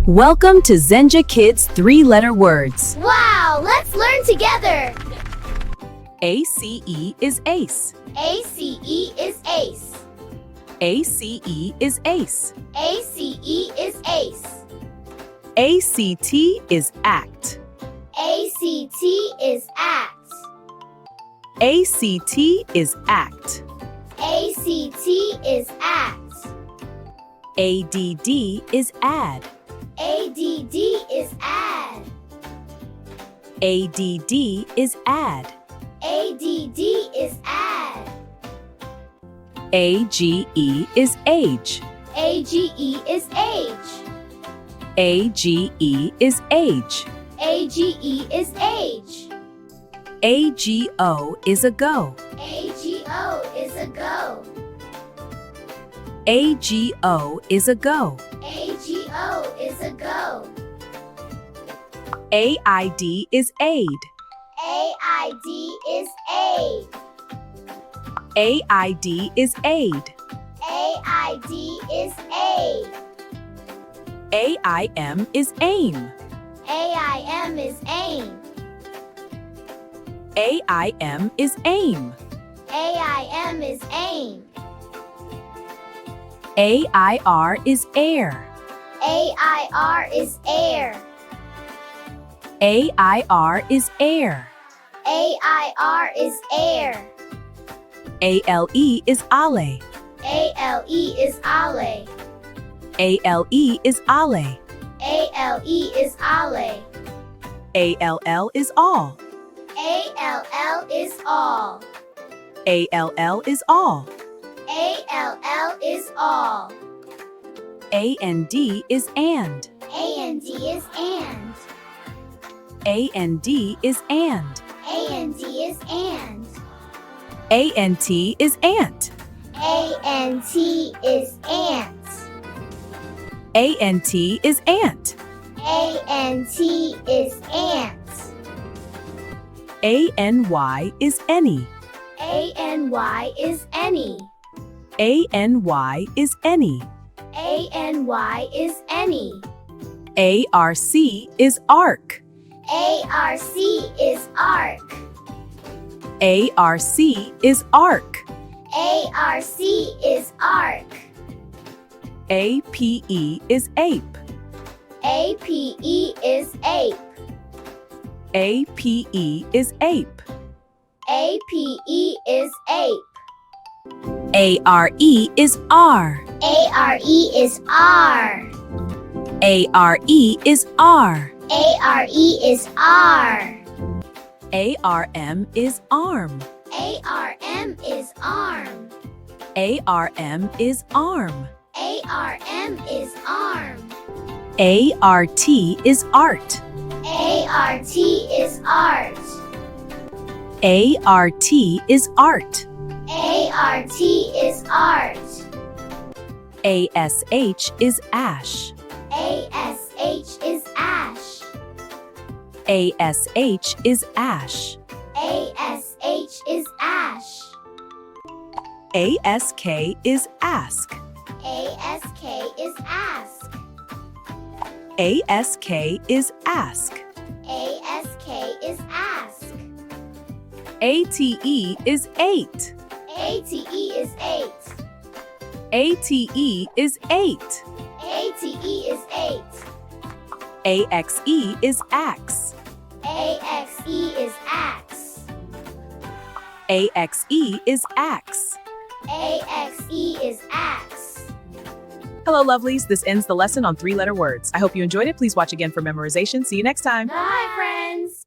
Welcome to ZenJA Kids 3-letter words. Wow, let's learn together. ACE is ace. ACE is ace. ACE is ace. ACE is ace. ACT is act. ACT is act. ACT is act. ACT is act. ADD is add. ADD is add. ADD is add. ADD is add. AGE is age. AGE is age. AGE is age. AGE is age. AGO is a go. AGO is a go. AGO is a go. AGO is a go. AID is aid. AID is aid. AID is aid. AID is aid. AIM is aim. AIM is aim. AIM is aim. AIM is aim. AIR is air. AIR is air. AIR is air. AIR is air. ALE is ale. ALE is ale. ALE is ale. ALE is ale. ALL is all. ALL is all. ALL is all. ALL is all. AND is and. AND is and. AND is and. AND is and. ANT is ant. ANT is ant. ANT is ant. ANT is ant. ANY is any. ANY is any. ANY is any. ANY is any. ARC is arc. ARC is arc. ARC is arc. ARC is arc. APE is ape. APE is ape. APE is ape. APE is ape. ARE is R. ARE is R. ARE is R. ARE is R. ARM is arm. ARM is arm. ARM is arm. ARM is arm. ART is art. ART is art. ART is art. ART is art. ASH is ash. ASH is ash. ASH is ash. ASH is ash. ASK is ask. ASK is ask. ASK is ask. ASK is ask. ATE is eight. ATE is eight. ATE is eight. ATE is eight. AXE is axe. AXE is axe. AXE is axe. AXE is axe. Hello, lovelies. This ends the lesson on 3-letter words. I hope you enjoyed it. Please watch again for memorization. See you next time. Bye, friends.